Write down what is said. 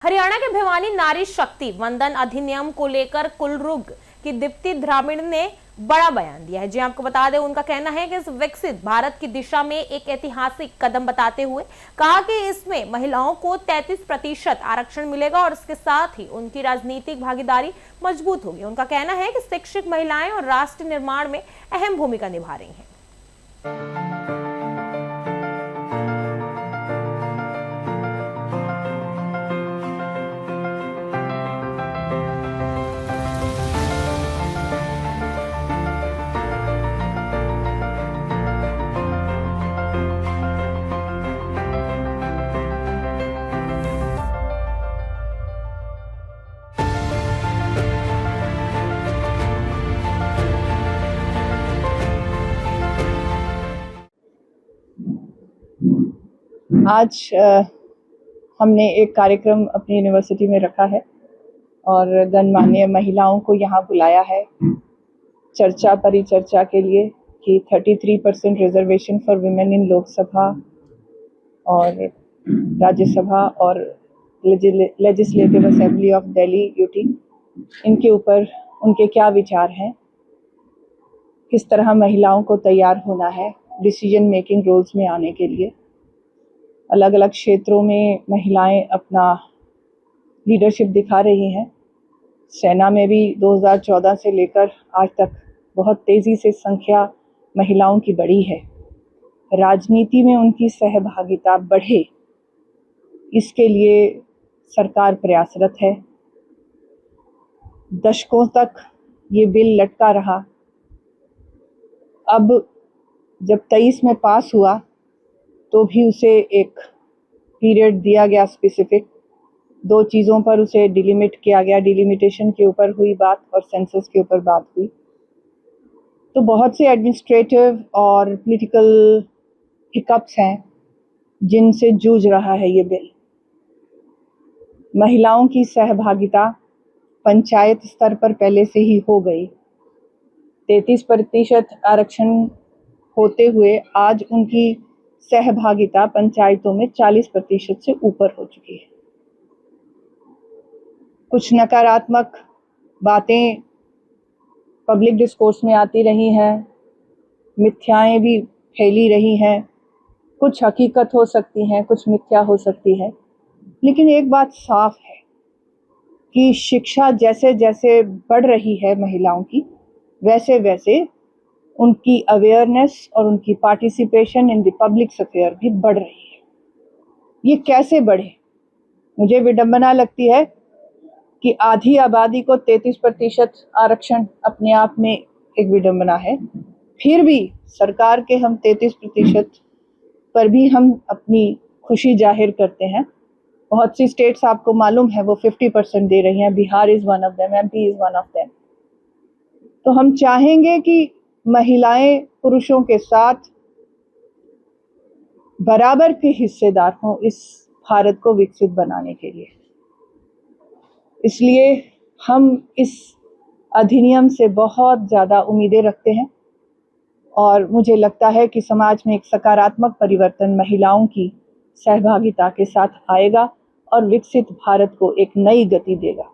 हरियाणा के भिवानी नारी शक्ति वंदन अधिनियम को लेकर कुलरुग की दीप्ति द्राविड़ ने बड़ा बयान दिया है। जी आपको बता दें, उनका कहना है कि इस विकसित भारत की दिशा में एक ऐतिहासिक कदम बताते हुए कहा कि इसमें महिलाओं को 33% आरक्षण मिलेगा और इसके साथ ही उनकी राजनीतिक भागीदारी मजबूत होगी। उनका कहना है कि शिक्षित महिलाएं और राष्ट्र निर्माण में अहम भूमिका निभा रही हैं। आज हमने एक कार्यक्रम अपनी यूनिवर्सिटी में रखा है और गणमान्य महिलाओं को यहाँ बुलाया है चर्चा परिचर्चा के लिए कि 33% reservation for women in Lok Sabha और राज्यसभा और legislative assembly of Delhi UT, इनके ऊपर उनके क्या विचार हैं, किस तरह महिलाओं को तैयार होना है डिसीजन मेकिंग रोल्स में आने के लिए। अलग अलग क्षेत्रों में महिलाएं अपना लीडरशिप दिखा रही हैं। सेना में भी 2014 से लेकर आज तक बहुत तेज़ी से संख्या महिलाओं की बढ़ी है। राजनीति में उनकी सहभागिता बढ़े, इसके लिए सरकार प्रयासरत है। दशकों तक ये बिल लटका रहा। अब जब 23 में पास हुआ तो भी उसे एक पीरियड दिया गया स्पेसिफिक। 2 चीज़ों पर उसे डिलिमिट किया गया, डिलिमिटेशन के ऊपर हुई बात और सेंसस के ऊपर बात हुई। तो बहुत से एडमिनिस्ट्रेटिव और पॉलिटिकल हिकअप्स हैं जिनसे जूझ रहा है ये बिल। महिलाओं की सहभागिता पंचायत स्तर पर पहले से ही हो गई। 33% आरक्षण होते हुए आज उनकी सहभागिता पंचायतों में 40% से ऊपर हो चुकी है। कुछ नकारात्मक बातें पब्लिक डिस्कोर्स में आती रही हैं, मिथ्याएं भी फैली रही हैं। कुछ हकीकत हो सकती हैं, कुछ मिथ्या हो सकती है, लेकिन एक बात साफ है कि शिक्षा जैसे जैसे बढ़ रही है महिलाओं की, वैसे वैसे उनकी अवेयरनेस और उनकी participation in the public sphere भी बढ़ रही है। ये कैसे बढ़े? मुझे विडंबना लगती है कि आधी आबादी को 33% आरक्षण अपने आप में एक विडंबना है। फिर भी सरकार के हम 33% पर भी हम अपनी खुशी जाहिर करते हैं। बहुत सी स्टेट्स आपको मालूम है वो 50% दे रही हैं। Bihar is one of them, MP is one of them. तो हम चाहेंगे कि महिलाएं पुरुषों के साथ बराबर के हिस्सेदार हों इस भारत को विकसित बनाने के लिए। इसलिए हम इस अधिनियम से बहुत ज़्यादा उम्मीदें रखते हैं और मुझे लगता है कि समाज में एक सकारात्मक परिवर्तन महिलाओं की सहभागिता के साथ आएगा और विकसित भारत को एक नई गति देगा।